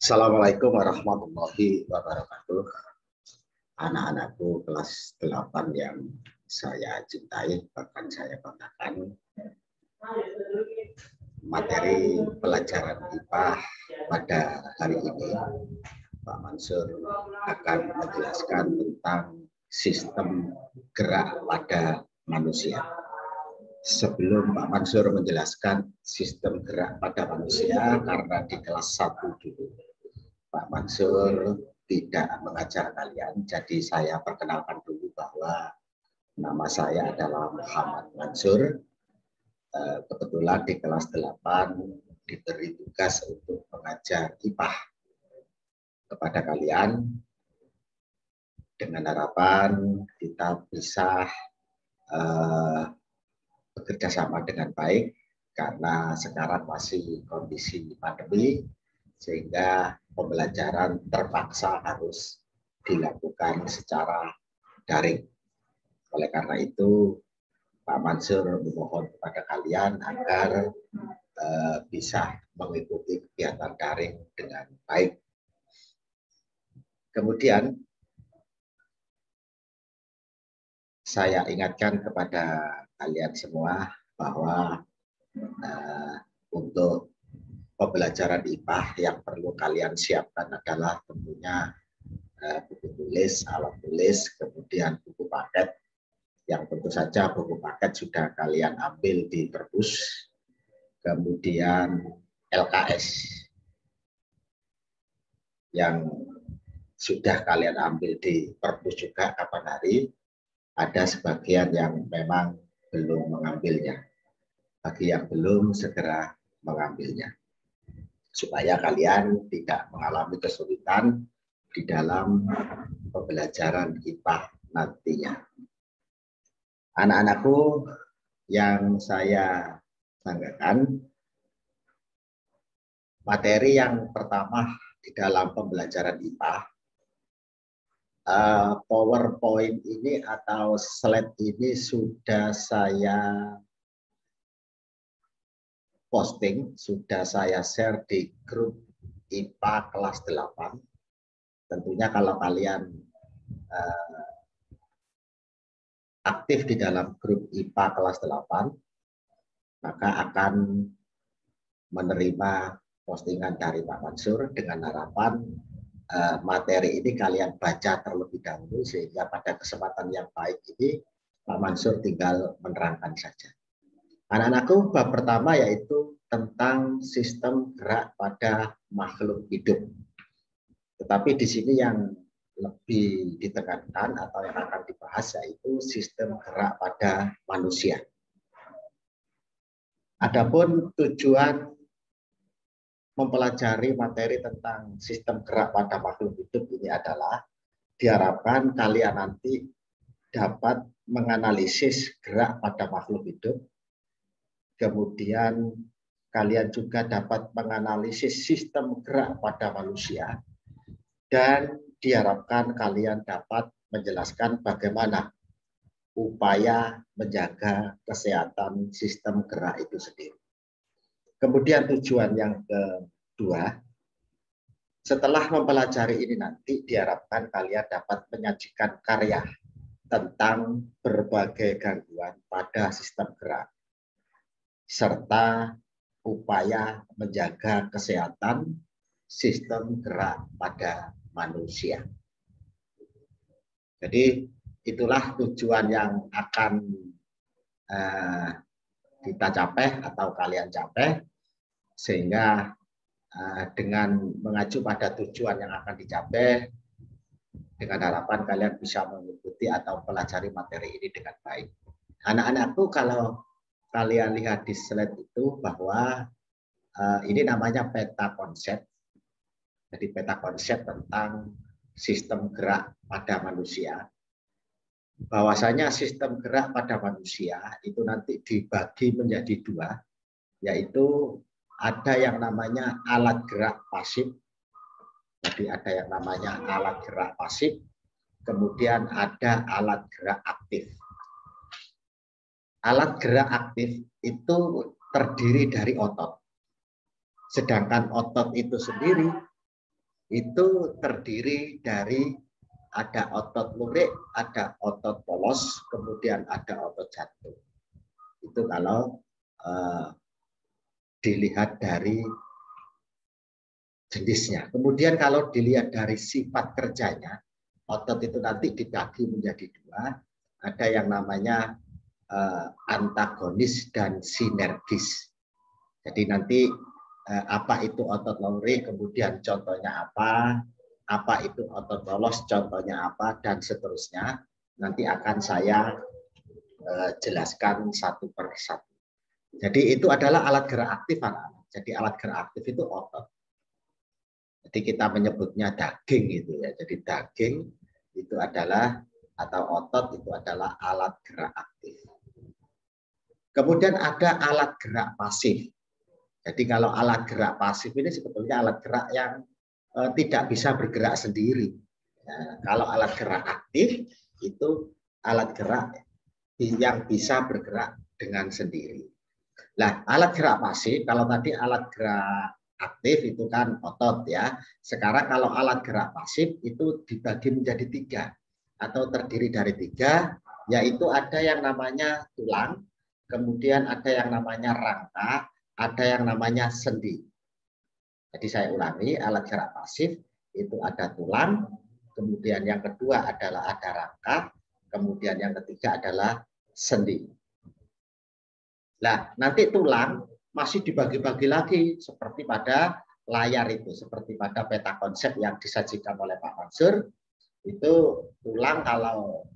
Assalamualaikum warahmatullahi wabarakatuh. Anak-anakku kelas 8 yang saya cintai, bahkan saya banggakan, materi pelajaran IPA pada hari ini, Pak Mansur akan menjelaskan tentang sistem gerak pada manusia. Sebelum Pak Mansur menjelaskan sistem gerak pada manusia, karena di kelas 1 dulu Pak Mansur tidak mengajar kalian, jadi saya perkenalkan dulu bahwa nama saya adalah Muhammad Mansur. Kebetulan di kelas 8 diberi tugas untuk mengajar IPA kepada kalian, dengan harapan kita bisa bekerja sama dengan baik, karena sekarang masih kondisi pandemi, sehingga pembelajaran terpaksa harus dilakukan secara daring. Oleh karena itu, Pak Mansur memohon kepada kalian agar bisa mengikuti kegiatan daring dengan baik. Kemudian, saya ingatkan kepada kalian semua bahwa untuk pembelajaran IPA yang perlu kalian siapkan adalah tentunya buku tulis, alat tulis, kemudian buku paket, yang tentu saja buku paket sudah kalian ambil di perpus, kemudian LKS yang sudah kalian ambil di perpus juga kapan hari. Ada sebagian yang memang belum mengambilnya. Bagi yang belum, segera mengambilnya, supaya kalian tidak mengalami kesulitan di dalam pembelajaran IPA nantinya. Anak-anakku yang saya banggakan, materi yang pertama di dalam pembelajaran IPA, PowerPoint ini atau slide ini sudah saya posting, sudah saya share di grup IPA kelas 8. Tentunya kalau kalian aktif di dalam grup IPA kelas 8, maka akan menerima postingan dari Pak Mansur dengan harapan materi ini kalian baca terlebih dahulu, sehingga pada kesempatan yang baik ini Pak Mansur tinggal menerangkan saja. Anak-anakku, bab pertama yaitu tentang sistem gerak pada makhluk hidup. Tetapi di sini yang lebih ditekankan atau yang akan dibahas yaitu sistem gerak pada manusia. Adapun tujuan mempelajari materi tentang sistem gerak pada makhluk hidup ini adalah diharapkan kalian nanti dapat menganalisis gerak pada makhluk hidup, kemudian kalian juga dapat menganalisis sistem gerak pada manusia, dan diharapkan kalian dapat menjelaskan bagaimana upaya menjaga kesehatan sistem gerak itu sendiri. Kemudian tujuan yang kedua, setelah mempelajari ini nanti diharapkan kalian dapat menyajikan karya tentang berbagai gangguan pada sistem gerak, serta upaya menjaga kesehatan sistem gerak pada manusia. Jadi itulah tujuan yang akan kita capai atau kalian capai, sehingga dengan mengacu pada tujuan yang akan dicapai, dengan harapan kalian bisa mengikuti atau pelajari materi ini dengan baik. Anak-anakku, kalau kalian lihat di slide itu bahwa ini namanya peta konsep. Jadi peta konsep tentang sistem gerak pada manusia. Bahwasanya sistem gerak pada manusia itu nanti dibagi menjadi dua, yaitu ada yang namanya alat gerak pasif. Jadi ada yang namanya alat gerak pasif, kemudian ada alat gerak aktif. Alat gerak aktif itu terdiri dari otot. Sedangkan otot itu sendiri itu terdiri dari ada otot lurik, ada otot polos, kemudian ada otot jantung. Itu kalau dilihat dari jenisnya. Kemudian kalau dilihat dari sifat kerjanya, otot itu nanti dibagi menjadi dua. Ada yang namanya antagonis dan sinergis. Jadi nanti apa itu otot lurik, kemudian contohnya apa itu otot polos, contohnya apa, dan seterusnya. Nanti akan saya jelaskan satu per satu. Jadi itu adalah alat gerak aktif, anak-anak. Jadi alat gerak aktif itu otot. Jadi kita menyebutnya daging itu ya. Jadi daging itu adalah atau otot itu adalah alat gerak aktif. Kemudian ada alat gerak pasif. Jadi kalau alat gerak pasif ini sebetulnya alat gerak yang tidak bisa bergerak sendiri. Nah, kalau alat gerak aktif itu alat gerak yang bisa bergerak dengan sendiri. Nah, alat gerak pasif, kalau tadi alat gerak aktif itu kan otot ya. Sekarang kalau alat gerak pasif itu dibagi menjadi tiga atau terdiri dari tiga, yaitu ada yang namanya tulang, kemudian ada yang namanya rangka, ada yang namanya sendi. Jadi saya ulangi, alat gerak pasif itu ada tulang, kemudian yang kedua adalah ada rangka, kemudian yang ketiga adalah sendi. Nah, nanti tulang masih dibagi-bagi lagi seperti pada layar itu, seperti pada peta konsep yang disajikan oleh Pak Mansur. Itu tulang kalau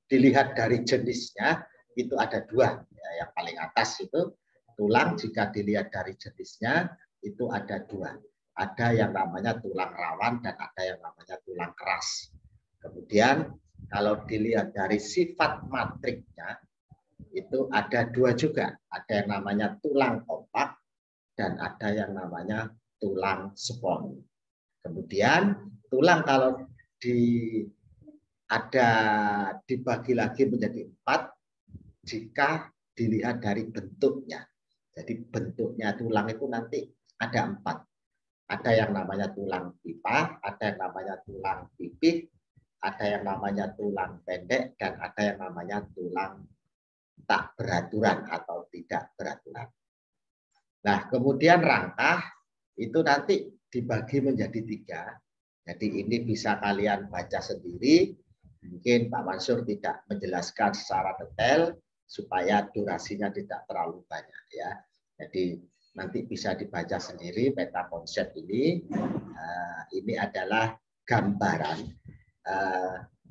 dilihat dari jenisnya itu ada dua. Ya, yang paling atas itu tulang jika dilihat dari jenisnya itu ada dua. Ada yang namanya tulang rawan dan ada yang namanya tulang keras. Kemudian kalau dilihat dari sifat matriknya itu ada dua juga. Ada yang namanya tulang kompak dan ada yang namanya tulang spon. Kemudian tulang kalau dibagi lagi menjadi empat jika dilihat dari bentuknya. Jadi bentuknya tulang itu nanti ada empat. Ada yang namanya tulang pipa, ada yang namanya tulang pipih, ada yang namanya tulang pendek, dan ada yang namanya tulang tak beraturan atau tidak beraturan. Nah, kemudian rangka itu nanti dibagi menjadi tiga. Jadi ini bisa kalian baca sendiri. Mungkin Pak Mansur tidak menjelaskan secara detail supaya durasinya tidak terlalu banyak ya. Jadi nanti bisa dibaca sendiri peta konsep ini. Ini adalah gambaran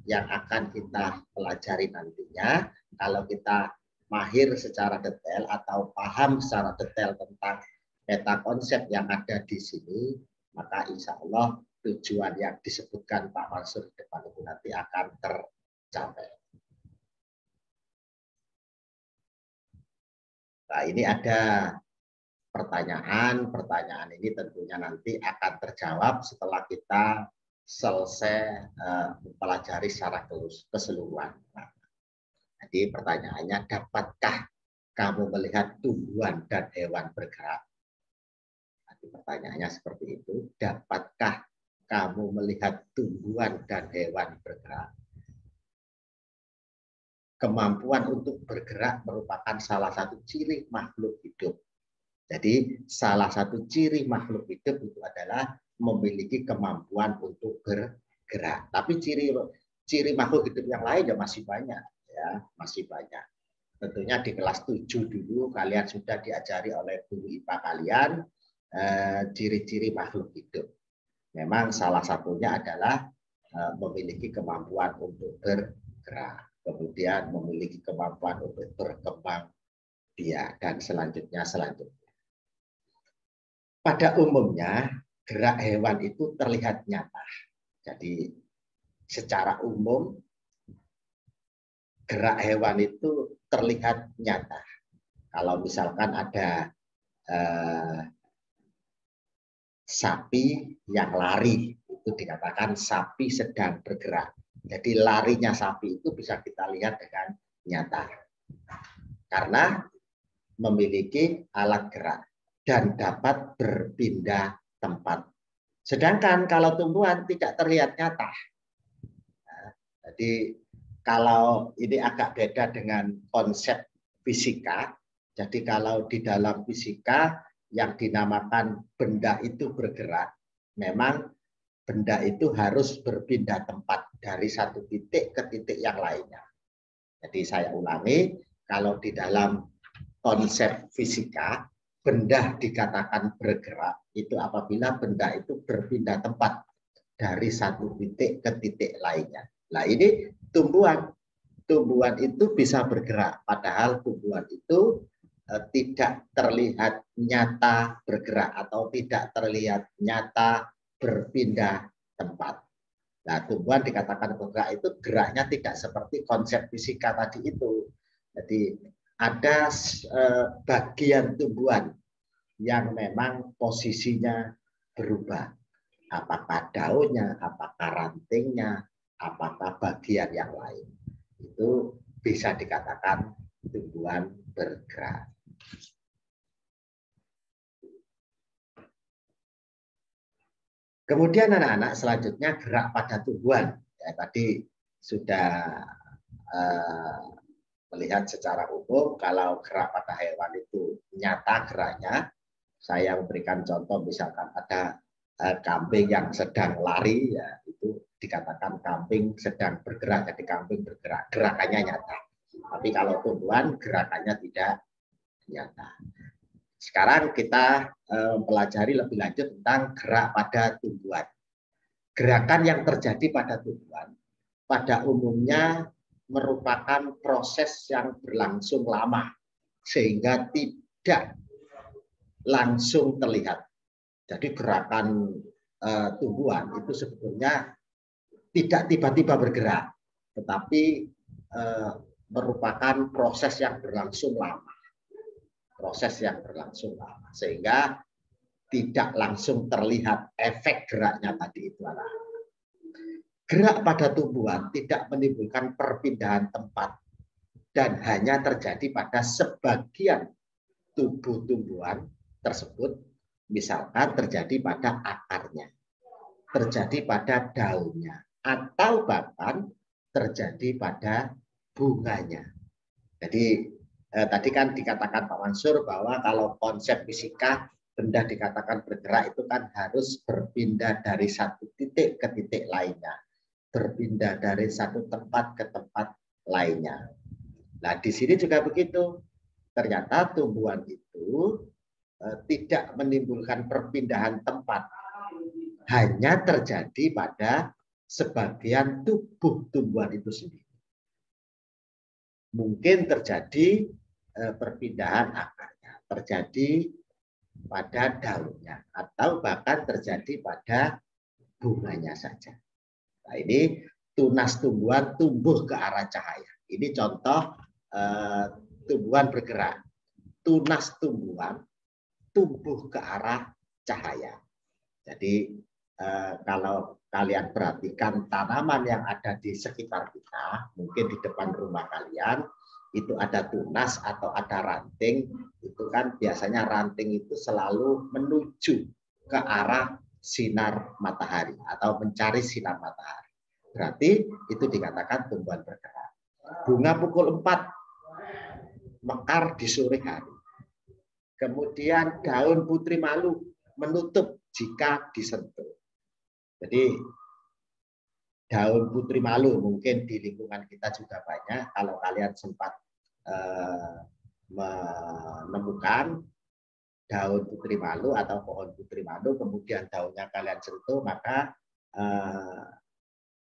yang akan kita pelajari nantinya. Kalau kita mahir secara detail atau paham secara detail tentang peta konsep yang ada di sini, maka insya Allah tujuan yang disebutkan Pak Mansur di depan itu nanti akan tercapai. Nah, ini ada pertanyaan. Pertanyaan ini tentunya nanti akan terjawab setelah kita selesai mempelajari secara keseluruhan. Nah, jadi pertanyaannya, dapatkah kamu melihat tumbuhan dan hewan bergerak? Jadi pertanyaannya seperti itu. Dapatkah kamu melihat tumbuhan dan hewan bergerak? Kemampuan untuk bergerak merupakan salah satu ciri makhluk hidup. Jadi salah satu ciri makhluk hidup itu adalah memiliki kemampuan untuk bergerak. Tapi ciri makhluk hidup yang lain ya masih banyak, ya masih banyak. Tentunya di kelas 7 dulu kalian sudah diajari oleh guru IPA kalian ciri-ciri makhluk hidup. Memang salah satunya adalah memiliki kemampuan untuk bergerak, kemudian memiliki kemampuan untuk berkembang biak, dan selanjutnya. Pada umumnya gerak hewan itu terlihat nyata. Jadi secara umum gerak hewan itu terlihat nyata. Kalau misalkan ada sapi yang lari, itu dikatakan sapi sedang bergerak. Jadi larinya sapi itu bisa kita lihat dengan nyata. Karena memiliki alat gerak dan dapat berpindah tempat. Sedangkan kalau tumbuhan tidak terlihat nyata. Nah, jadi kalau ini agak beda dengan konsep fisika. Jadi kalau di dalam fisika yang dinamakan benda itu bergerak, memang benda itu harus berpindah tempat dari satu titik ke titik yang lainnya. Jadi saya ulangi, kalau di dalam konsep fisika, benda dikatakan bergerak itu apabila benda itu berpindah tempat dari satu titik ke titik lainnya. Nah ini tumbuhan itu bisa bergerak, padahal tumbuhan itu tidak terlihat nyata bergerak atau tidak terlihat nyata berpindah tempat. Nah, tumbuhan dikatakan bergerak itu geraknya tidak seperti konsep fisika tadi itu. Jadi ada bagian tumbuhan yang memang posisinya berubah. Apakah daunnya, apakah rantingnya, apakah bagian yang lain. Itu bisa dikatakan tumbuhan bergerak. Kemudian anak-anak selanjutnya gerak pada tumbuhan. Ya, tadi sudah melihat secara umum kalau gerak pada hewan itu nyata geraknya. Saya memberikan contoh misalkan ada kambing yang sedang lari, ya itu dikatakan kambing sedang bergerak, jadi kambing bergerak, gerakannya nyata. Tapi kalau tumbuhan gerakannya tidak nyata. Sekarang kita pelajari lebih lanjut tentang gerak pada tumbuhan. Gerakan yang terjadi pada tumbuhan pada umumnya merupakan proses yang berlangsung lama sehingga tidak langsung terlihat. Jadi gerakan tumbuhan itu sebetulnya tidak tiba-tiba bergerak, tetapi merupakan proses yang berlangsung lama. Proses yang berlangsung lama sehingga tidak langsung terlihat efek geraknya tadi itu. Gerak pada tumbuhan tidak menimbulkan perpindahan tempat dan hanya terjadi pada sebagian tubuh tumbuhan tersebut, misalkan terjadi pada akarnya, terjadi pada daunnya, atau bahkan terjadi pada bunganya. Jadi tadi kan dikatakan Pak Mansur bahwa kalau konsep fisika benda dikatakan bergerak itu kan harus berpindah dari satu titik ke titik lainnya, berpindah dari satu tempat ke tempat lainnya. Nah di sini juga begitu. Ternyata tumbuhan itu tidak menimbulkan perpindahan tempat, hanya terjadi pada sebagian tubuh tumbuhan itu sendiri. Mungkin terjadi perpindahan akarnya, terjadi pada daunnya, atau bahkan terjadi pada bunganya saja. Nah, ini tunas tumbuhan tumbuh ke arah cahaya. Ini contoh tumbuhan bergerak. Tunas tumbuhan tumbuh ke arah cahaya. Jadi kalau kalian perhatikan tanaman yang ada di sekitar kita, mungkin di depan rumah kalian, itu ada tunas atau ada ranting, itu kan biasanya ranting itu selalu menuju ke arah sinar matahari atau mencari sinar matahari. Berarti itu dikatakan tumbuhan bergerak. Bunga pukul 4 mekar di sore hari. Kemudian daun putri malu menutup jika disentuh. Jadi daun putri malu mungkin di lingkungan kita juga banyak. Kalau kalian sempat menemukan daun putri malu atau pohon putri malu, kemudian daunnya kalian sentuh, maka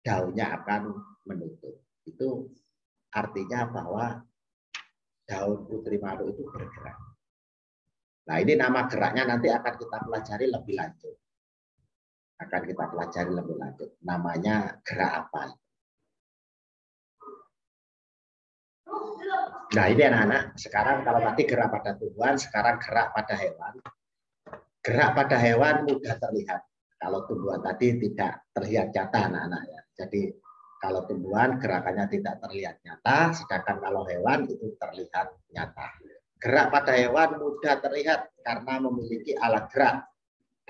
daunnya akan menutup. Itu artinya bahwa daun putri malu itu bergerak. Nah ini nama geraknya nanti akan kita pelajari lebih lanjut. Namanya gerak apa? Nah ini anak-anak, sekarang kalau tadi gerak pada tumbuhan, sekarang gerak pada hewan. Gerak pada hewan mudah terlihat. Kalau tumbuhan tadi tidak terlihat nyata anak-anak ya. Jadi kalau tumbuhan gerakannya tidak terlihat nyata, sedangkan kalau hewan itu terlihat nyata. Gerak pada hewan mudah terlihat karena memiliki alat gerak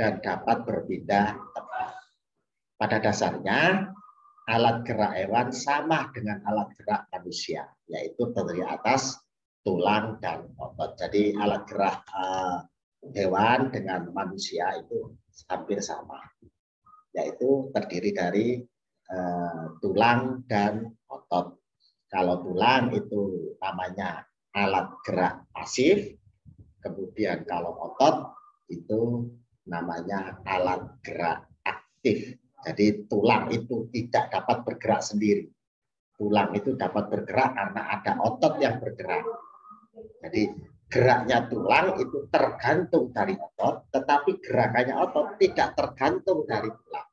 dan dapat berpindah tempat. Pada dasarnya, alat gerak hewan sama dengan alat gerak manusia, yaitu terdiri atas tulang dan otot. Jadi alat gerak hewan dengan manusia itu hampir sama, yaitu terdiri dari tulang dan otot. Kalau tulang itu namanya alat gerak pasif, kemudian kalau otot itu namanya alat gerak aktif. Jadi tulang itu tidak dapat bergerak sendiri. Tulang itu dapat bergerak karena ada otot yang bergerak. Jadi geraknya tulang itu tergantung dari otot, tetapi gerakannya otot tidak tergantung dari tulang.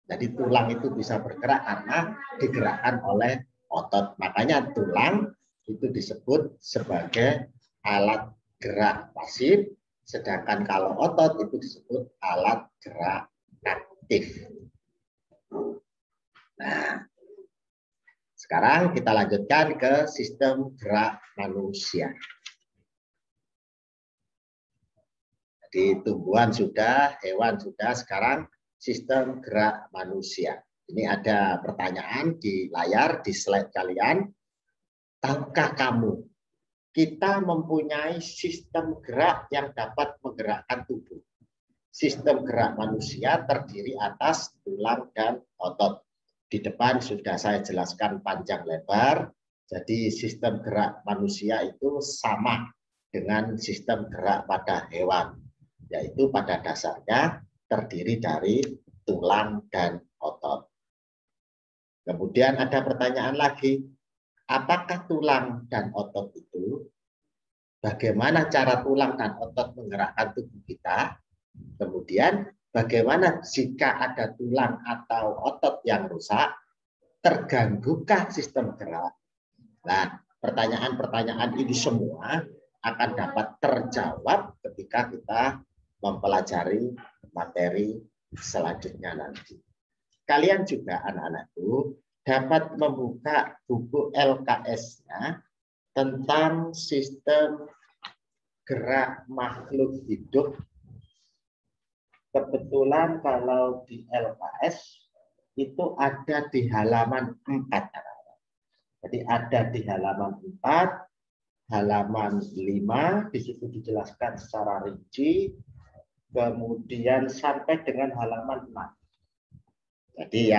Jadi tulang itu bisa bergerak karena digerakkan oleh otot. Makanya tulang itu disebut sebagai alat gerak pasif, sedangkan kalau otot itu disebut alat gerak aktif. Nah, sekarang kita lanjutkan ke sistem gerak manusia. Jadi tumbuhan sudah, hewan sudah, sekarang sistem gerak manusia. Ini ada pertanyaan di layar, di slide kalian. Tahukah kamu, kita mempunyai sistem gerak yang dapat menggerakkan tubuh. Sistem gerak manusia terdiri atas tulang dan otot. Di depan sudah saya jelaskan panjang lebar. Jadi sistem gerak manusia itu sama dengan sistem gerak pada hewan, yaitu pada dasarnya terdiri dari tulang dan otot. Kemudian ada pertanyaan lagi, apakah tulang dan otot itu? Bagaimana cara tulang dan otot menggerakkan tubuh kita? Kemudian bagaimana jika ada tulang atau otot yang rusak? Terganggukan sistem gerak? Nah, pertanyaan-pertanyaan ini semua akan dapat terjawab ketika kita mempelajari materi selanjutnya nanti. Kalian juga anak-anakku dapat membuka buku LKS-nya tentang sistem gerak makhluk hidup. Kebetulan kalau di LKS itu ada di halaman 4. Jadi ada di halaman 4, halaman 5, di situ dijelaskan secara rinci, kemudian sampai dengan halaman 6. Jadi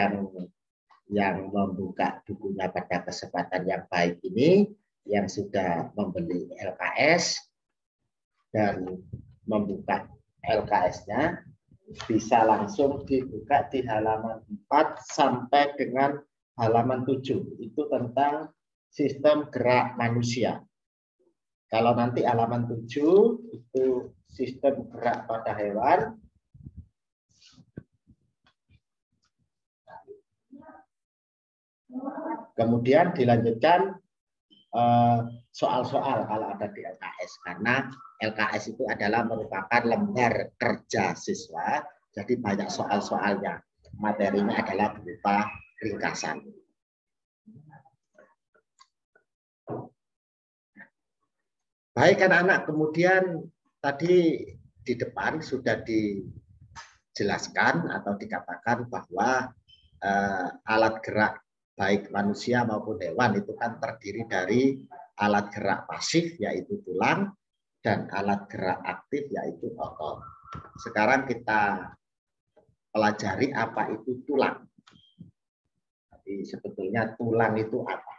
yang membuka bukunya pada kesempatan yang baik ini, yang sudah membeli LKS dan membuka LKS-nya, bisa langsung dibuka di halaman 4 sampai dengan halaman 7. Itu tentang sistem gerak manusia. Kalau nanti halaman 7 itu sistem gerak pada hewan. Kemudian dilanjutkan soal-soal kalau ada di LKS, karena LKS itu adalah merupakan lembar kerja siswa, jadi banyak soal-soalnya. Materinya adalah berupa ringkasan. Baik anak-anak, kemudian tadi di depan sudah dijelaskan atau dikatakan bahwa alat gerak baik manusia maupun hewan itu kan terdiri dari alat gerak pasif yaitu tulang dan alat gerak aktif yaitu otot. Sekarang kita pelajari apa itu tulang. Jadi sebetulnya tulang itu apa?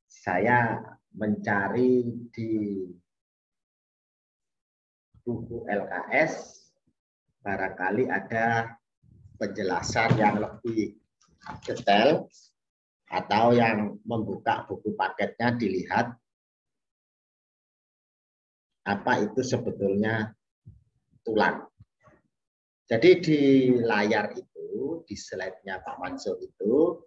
Saya mencari di buku LKS, barangkali ada penjelasan yang lebih detail, atau yang membuka buku paketnya dilihat apa itu sebetulnya tulang. Jadi di layar itu, di slide-nya Pak Mansur itu,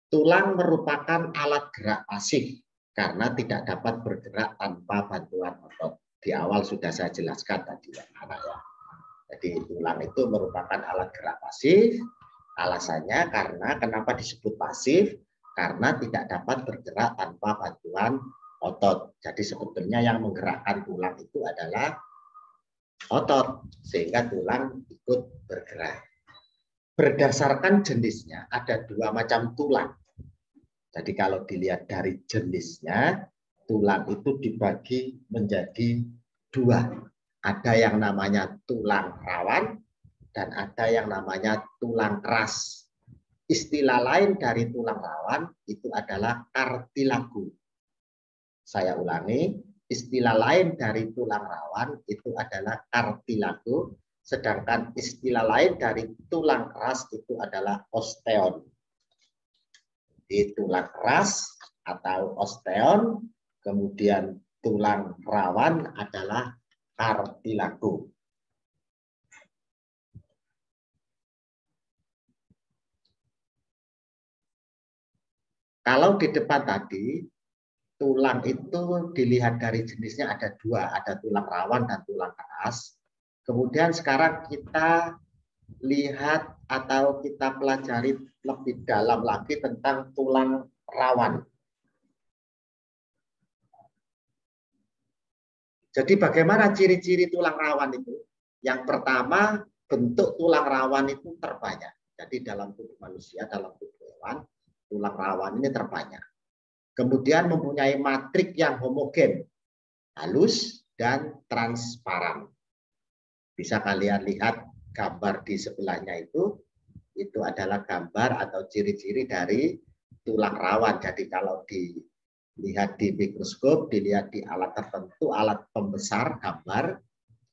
tulang merupakan alat gerak pasif karena tidak dapat bergerak tanpa bantuan otot. Di awal sudah saya jelaskan tadi anak ya. Jadi tulang itu merupakan alat gerak pasif. Alasannya karena kenapa disebut pasif? Karena tidak dapat bergerak tanpa bantuan otot. Jadi sebetulnya yang menggerakkan tulang itu adalah otot sehingga tulang ikut bergerak. Berdasarkan jenisnya ada dua macam tulang. Jadi kalau dilihat dari jenisnya, tulang itu dibagi menjadi dua. Ada yang namanya tulang rawan dan ada yang namanya tulang keras. Istilah lain dari tulang rawan itu adalah kartilago. Saya ulangi, istilah lain dari tulang rawan itu adalah kartilago, sedangkan istilah lain dari tulang keras itu adalah osteon. Di tulang keras atau osteon, kemudian tulang rawan adalah kartilago. Kalau di depan tadi, tulang itu dilihat dari jenisnya ada dua, ada tulang rawan dan tulang keras. Kemudian sekarang kita lihat atau kita pelajari lebih dalam lagi tentang tulang rawan. Jadi bagaimana ciri-ciri tulang rawan itu? Yang pertama, bentuk tulang rawan itu terbanyak. Jadi dalam tubuh manusia, dalam tubuh hewan, tulang rawan ini terbanyak. Kemudian mempunyai matrik yang homogen, halus, dan transparan. Bisa kalian lihat gambar di sebelahnya itu adalah gambar atau ciri-ciri dari tulang rawan. Jadi kalau dilihat di mikroskop, dilihat di alat tertentu, alat pembesar gambar,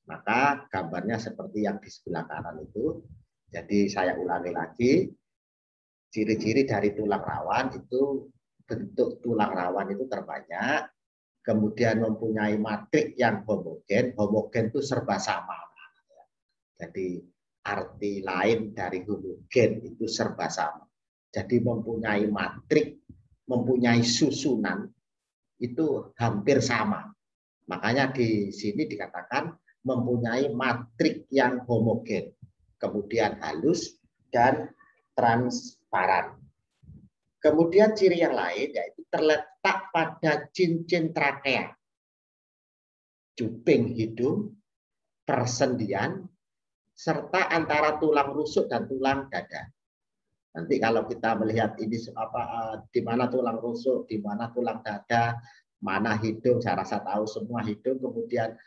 maka gambarnya seperti yang di sebelah kanan itu. Jadi saya ulangi lagi, ciri-ciri dari tulang rawan itu bentuk tulang rawan itu terbanyak, kemudian mempunyai matrik yang homogen. Homogen itu serba sama. Jadi arti lain dari homogen itu serba sama. Jadi mempunyai matrik, mempunyai susunan itu hampir sama. Makanya di sini dikatakan mempunyai matrik yang homogen, kemudian halus dan transparan. Kemudian ciri yang lain yaitu terletak pada cincin trakea, cuping hidung, persendian, serta antara tulang rusuk dan tulang dada. Nanti kalau kita melihat ini di mana tulang rusuk, di mana tulang dada, mana hidung, saya rasa tahu semua hidung. Kemudian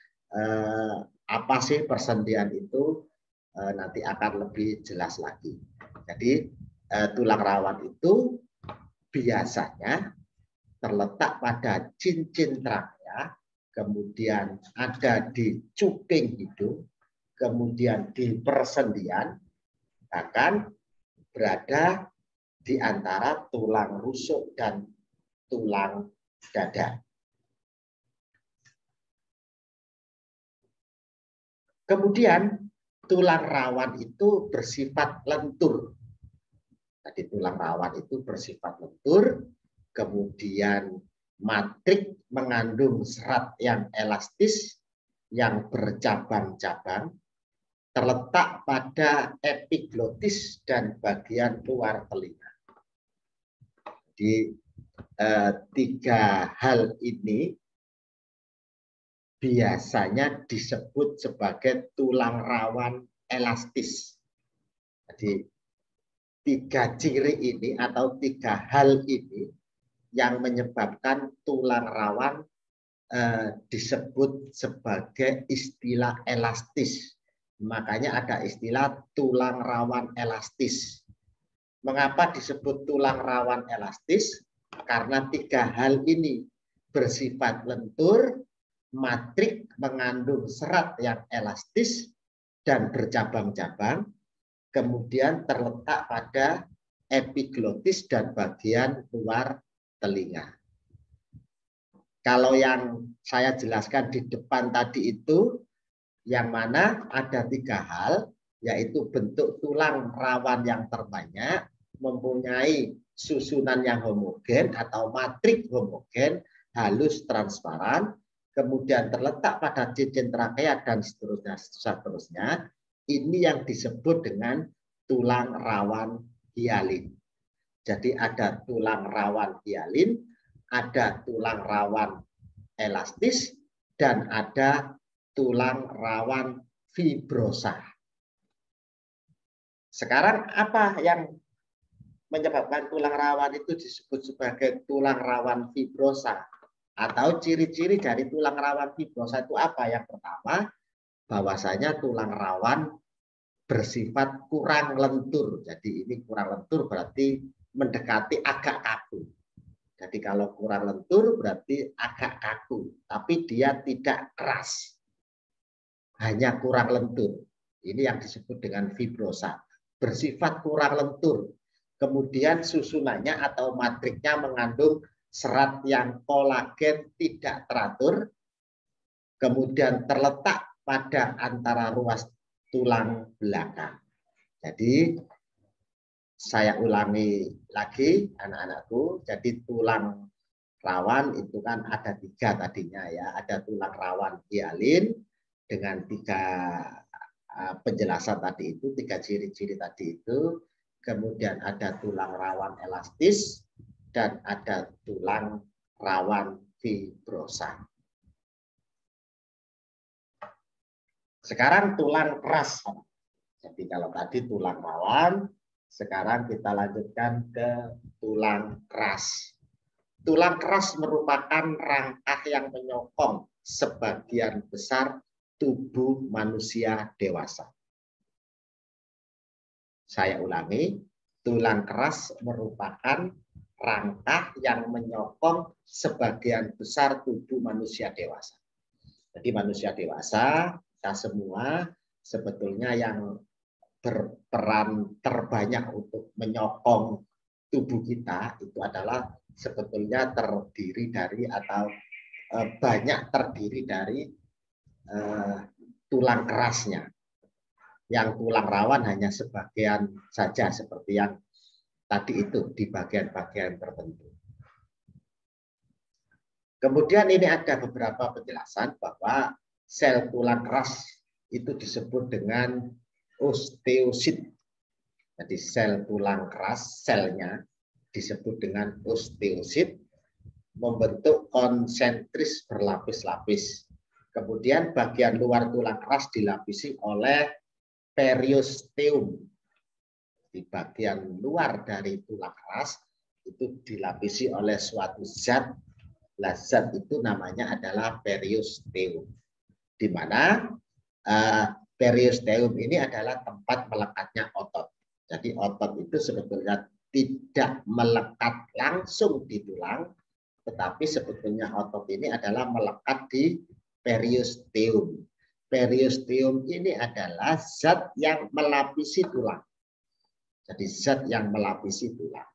apa sih persendian itu nanti akan lebih jelas lagi. Jadi tulang rawan itu biasanya terletak pada cincin trakea, kemudian ada di cuping hidung, kemudian di persendian, bahkan berada di antara tulang rusuk dan tulang dada. Kemudian tulang rawan itu bersifat lentur. Jadi tulang rawan itu bersifat lentur, kemudian matrik mengandung serat yang elastis, yang bercabang-cabang, terletak pada epiglotis dan bagian luar telinga. Jadi tiga hal ini biasanya disebut sebagai tulang rawan elastis. Jadi tiga ciri ini atau tiga hal ini yang menyebabkan tulang rawan disebut sebagai istilah elastis. Makanya ada istilah tulang rawan elastis. Mengapa disebut tulang rawan elastis? Karena tiga hal ini bersifat lentur, matrik mengandung serat yang elastis dan bercabang-cabang, kemudian terletak pada epiglotis dan bagian luar telinga. Kalau yang saya jelaskan di depan tadi itu, yang mana ada tiga hal, yaitu bentuk tulang rawan yang terbanyak, mempunyai susunan yang homogen atau matrik homogen, halus, transparan, kemudian terletak pada cincin trakea dan seterusnya. Ini yang disebut dengan tulang rawan hialin. Jadi ada tulang rawan hialin, ada tulang rawan elastis, dan ada tulang rawan fibrosa. Sekarang apa yang menyebabkan tulang rawan itu disebut sebagai tulang rawan fibrosa? Atau ciri-ciri dari tulang rawan fibrosa itu apa? Yang pertama, bahwasanya tulang rawan bersifat kurang lentur. Jadi ini kurang lentur berarti mendekati agak kaku. Jadi kalau kurang lentur berarti agak kaku, tapi dia tidak keras. Hanya kurang lentur. Ini yang disebut dengan fibrosa. Bersifat kurang lentur. Kemudian susunannya atau matriknya mengandung serat yang kolagen tidak teratur. Kemudian terletak pada antara ruas tulang belakang. Jadi saya ulangi lagi anak-anakku. Jadi tulang rawan itu kan ada 3 tadinya ya. Ada tulang rawan hialin dengan 3 penjelasan tadi itu, 3 ciri-ciri tadi itu. Kemudian ada tulang rawan elastis dan ada tulang rawan fibrosa. Sekarang tulang keras. Jadi kalau tadi tulang rawan, sekarang kita lanjutkan ke tulang keras. Tulang keras merupakan rangka yang menyokong sebagian besar tubuh manusia dewasa. Saya ulangi, tulang keras merupakan rangka yang menyokong sebagian besar tubuh manusia dewasa. Jadi manusia dewasa, kita semua sebetulnya yang berperan terbanyak untuk menyokong tubuh kita itu adalah sebetulnya terdiri dari atau banyak terdiri dari tulang kerasnya. Yang tulang rawan hanya sebagian saja seperti yang tadi itu di bagian-bagian tertentu. Kemudian ini ada beberapa penjelasan bahwa sel tulang keras itu disebut dengan osteosit. Jadi sel tulang keras, selnya disebut dengan osteosit, membentuk konsentris berlapis-lapis. Kemudian bagian luar tulang keras dilapisi oleh periosteum. Di bagian luar dari tulang keras itu dilapisi oleh suatu zat. Zat itu namanya adalah periosteum. Di mana periosteum ini adalah tempat melekatnya otot. Jadi otot itu sebetulnya tidak melekat langsung di tulang, tetapi sebetulnya otot ini adalah melekat di periosteum. Periosteum ini adalah zat yang melapisi tulang. Jadi zat yang melapisi tulang.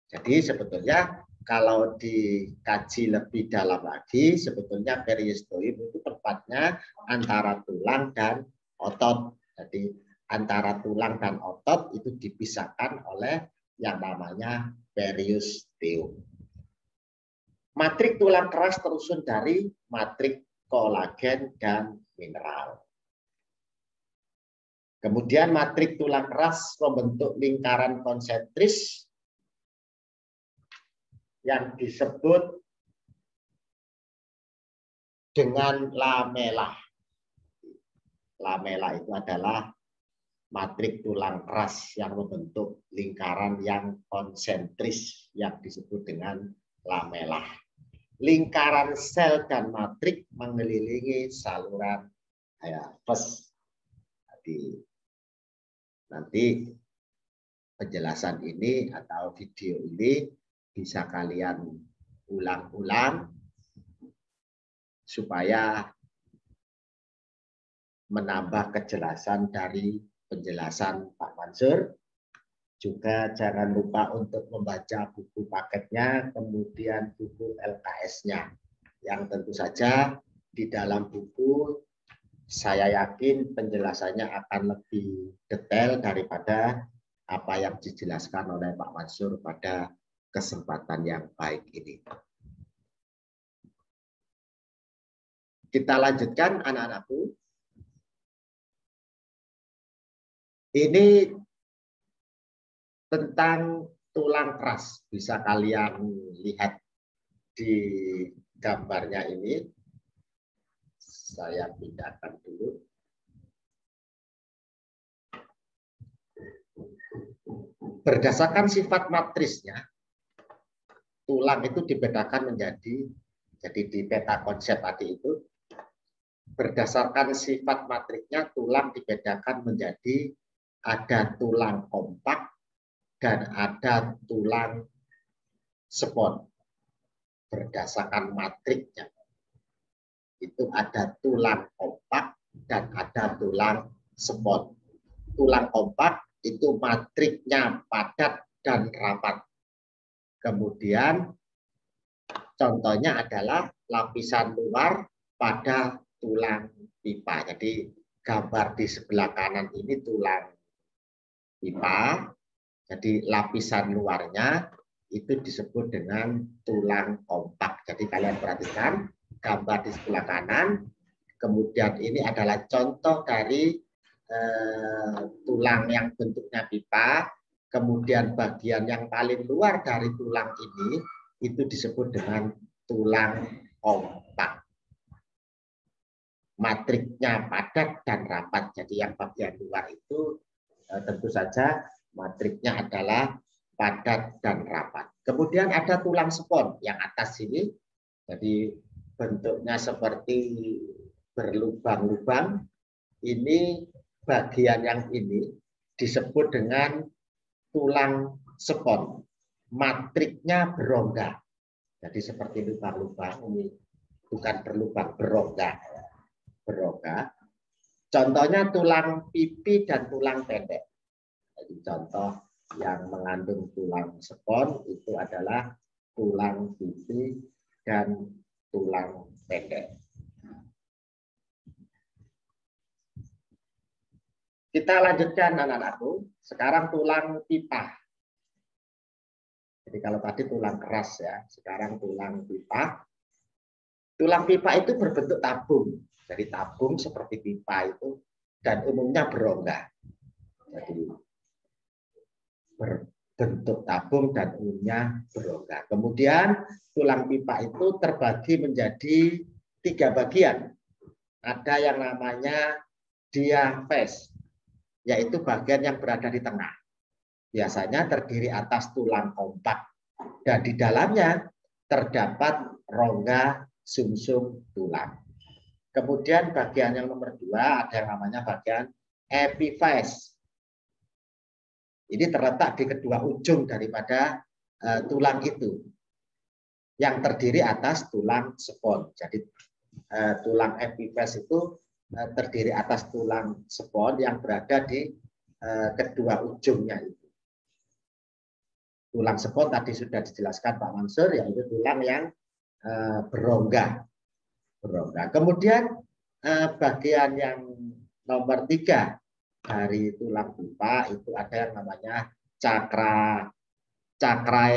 Jadi sebetulnya kalau dikaji lebih dalam lagi, sebetulnya periosteum itu tempatnya antara tulang dan otot. Jadi antara tulang dan otot itu dipisahkan oleh yang namanya periosteum. Matrik tulang keras tersusun dari matrik kolagen dan mineral. Kemudian matrik tulang keras membentuk lingkaran konsentris yang disebut dengan lamela. Lamela itu adalah matrik tulang keras yang membentuk lingkaran yang konsentris yang disebut dengan lamela. Lingkaran sel dan matrik mengelilingi saluran vas. Nanti penjelasan ini atau video ini bisa kalian ulang-ulang supaya menambah kejelasan dari penjelasan Pak Mansur. Juga jangan lupa untuk membaca buku paketnya, kemudian buku LKS-nya. Yang tentu saja di dalam buku saya yakin penjelasannya akan lebih detail daripada apa yang dijelaskan oleh Pak Mansur pada kesempatan yang baik ini. Kita lanjutkan anak-anakku. Ini tentang tulang keras. Bisa kalian lihat di gambarnya ini. Saya pindahkan dulu. Berdasarkan sifat matrisnya, tulang itu dibedakan menjadi, jadi di peta konsep tadi itu, berdasarkan sifat matriknya tulang dibedakan menjadi ada tulang kompak dan ada tulang spon. Berdasarkan matriknya itu ada tulang kompak dan ada tulang spon. Tulang kompak itu matriknya padat dan rapat. Kemudian contohnya adalah lapisan luar pada tulang pipa. Jadi gambar di sebelah kanan ini tulang pipa. Jadi lapisan luarnya itu disebut dengan tulang kompak. Jadi kalian perhatikan gambar di sebelah kanan. Kemudian ini adalah contoh dari tulang yang bentuknya pipa. Kemudian bagian yang paling luar dari tulang ini itu disebut dengan tulang kompak. Matriknya padat dan rapat. Jadi yang bagian luar itu tentu saja matriknya adalah padat dan rapat. Kemudian ada tulang spon yang atas sini. Jadi bentuknya seperti berlubang-lubang. Ini bagian yang ini disebut dengan tulang spon. Matriknya berongga. Jadi seperti lubang-lubang, ini bukan berlubang, berongga. Berongga. Contohnya tulang pipi dan tulang pendek. Jadi contoh yang mengandung tulang spon itu adalah tulang pipi dan tulang pendek. Kita lanjutkan anak-anakku. Sekarang tulang pipa. Jadi kalau tadi tulang keras ya, sekarang tulang pipa. Tulang pipa itu berbentuk tabung. Jadi tabung seperti pipa itu dan umumnya berongga. Jadi berbentuk tabung dan umumnya berongga. Kemudian tulang pipa itu terbagi menjadi 3 bagian. Ada yang namanya diaphes, yaitu bagian yang berada di tengah. Biasanya terdiri atas tulang kompak dan di dalamnya terdapat rongga sumsum tulang. Kemudian bagian yang nomor 2 ada yang namanya bagian epiphyse. Ini terletak di kedua ujung daripada tulang itu, yang terdiri atas tulang spon. Jadi tulang epiphyse itu terdiri atas tulang spon yang berada di kedua ujungnya itu. Tulang spon tadi sudah dijelaskan Pak Mansur, yaitu tulang yang berongga. Kemudian bagian yang nomor 3 dari tulang pipa itu ada yang namanya cakra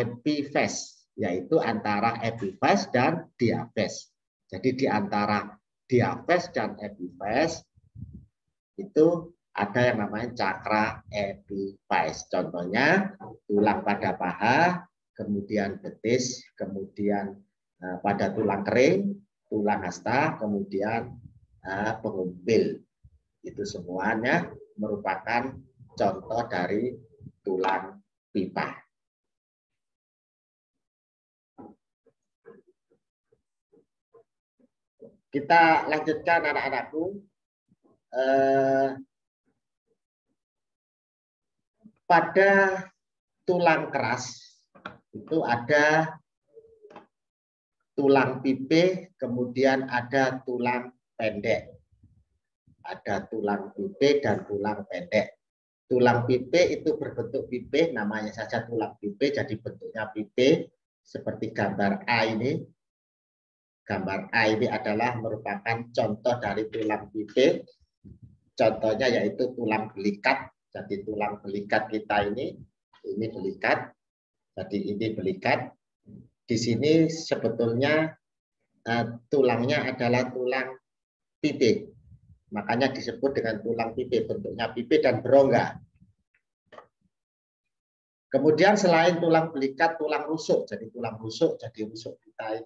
epiphyse, yaitu antara epiphyse dan diaphes. Jadi di antara diaphes dan epiphyse itu ada yang namanya cakra epiphyse. Contohnya tulang pada paha, kemudian betis, kemudian pada tulang kering, tulang hasta, kemudian pengumbil. Itu semuanya merupakan contoh dari tulang pipa. Kita lanjutkan anak-anakku. Pada tulang keras itu ada tulang pipi, kemudian ada tulang pendek. Ada tulang pipi dan tulang pendek. Tulang pipi itu berbentuk pipi, namanya saja tulang pipi, jadi bentuknya pipi seperti gambar A ini. Gambar A ini adalah merupakan contoh dari tulang pipi. Contohnya yaitu tulang belikat. Jadi tulang belikat kita ini belikat. Jadi ini belikat. Di sini sebetulnya tulangnya adalah tulang pipi. Makanya disebut dengan tulang pipi, bentuknya pipi dan berongga. Kemudian selain tulang belikat, tulang rusuk. Jadi tulang rusuk, jadi rusuk kita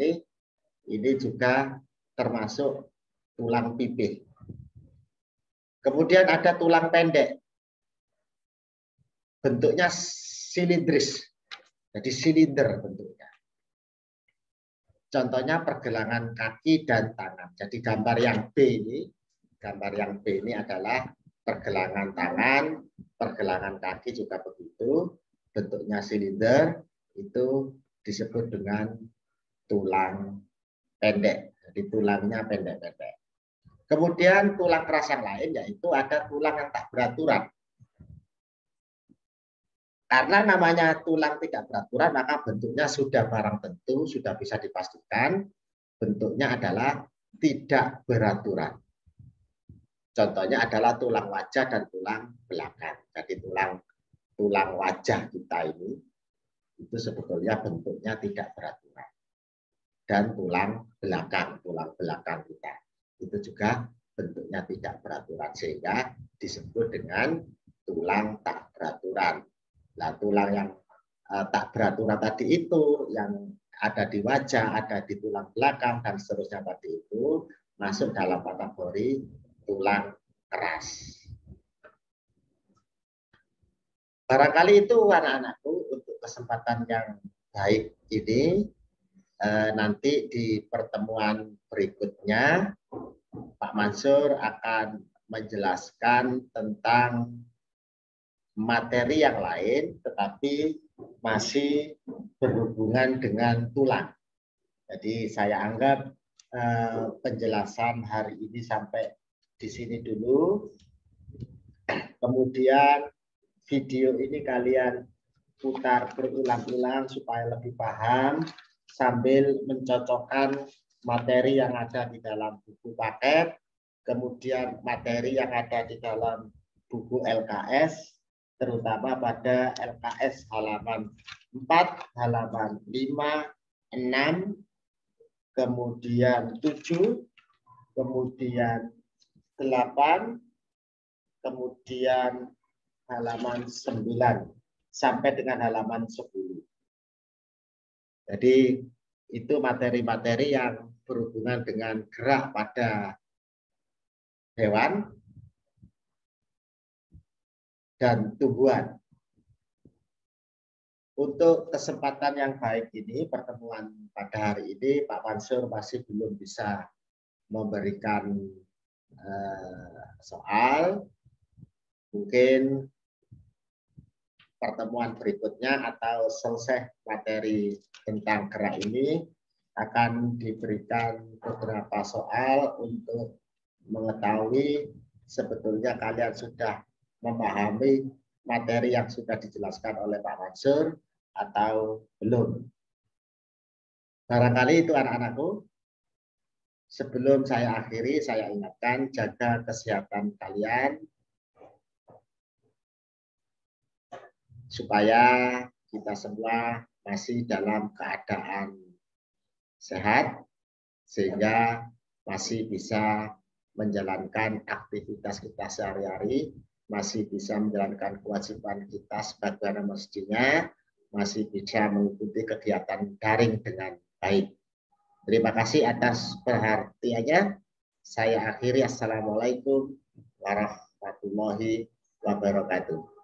ini juga termasuk tulang pipi. Kemudian ada tulang pendek. bentuknya silindris. Jadi silinder bentuknya. Contohnya pergelangan kaki dan tangan. Jadi gambar yang B ini adalah pergelangan tangan, pergelangan kaki juga begitu. Bentuknya silinder, itu disebut dengan tulang pendek. Jadi tulangnya pendek-pendek. Kemudian tulang keras yang lain yaitu ada tulang yang tak beraturan. Karena namanya tulang tidak beraturan, maka bentuknya sudah barang tentu, sudah bisa dipastikan bentuknya adalah tidak beraturan. Contohnya adalah tulang wajah dan tulang belakang. Jadi tulang wajah kita ini itu sebetulnya bentuknya tidak beraturan. Dan tulang belakang kita itu juga bentuknya tidak beraturan, sehingga disebut dengan tulang tak beraturan. Nah, tulang yang tak beraturan tadi itu yang ada di wajah, ada di tulang belakang, dan seterusnya tadi itu masuk dalam kategori tulang keras. Barangkali itu anak-anakku untuk kesempatan yang baik ini. Nanti di pertemuan berikutnya Pak Mansur akan menjelaskan tentang materi yang lain, tetapi masih berhubungan dengan tulang. Jadi saya anggap penjelasan hari ini sampai di sini dulu. Kemudian video ini kalian putar berulang-ulang supaya lebih paham, sambil mencocokkan materi yang ada di dalam buku paket, kemudian materi yang ada di dalam buku LKS, terutama pada LKS halaman 4, halaman 5, 6, kemudian 7, kemudian 8, kemudian halaman 9, sampai dengan halaman 10. Jadi itu materi-materi yang berhubungan dengan gerak pada hewan dan tumbuhan. Untuk kesempatan yang baik ini, pertemuan pada hari ini, Pak Mansur masih belum bisa memberikan soal. Mungkin pertemuan berikutnya atau selesai materi tentang gerak ini akan diberikan beberapa soal untuk mengetahui sebetulnya kalian sudah memahami materi yang sudah dijelaskan oleh Pak Mansur atau belum. Barangkali itu anak-anakku. Sebelum saya akhiri, saya ingatkan jaga kesehatan kalian supaya kita semua masih dalam keadaan sehat sehingga masih bisa menjalankan aktivitas kita sehari-hari, masih bisa menjalankan kewajiban kita sebagaimana mestinya, masih bisa mengikuti kegiatan daring dengan baik. Terima kasih atas perhatiannya. Saya akhiri. Assalamualaikum warahmatullahi wabarakatuh.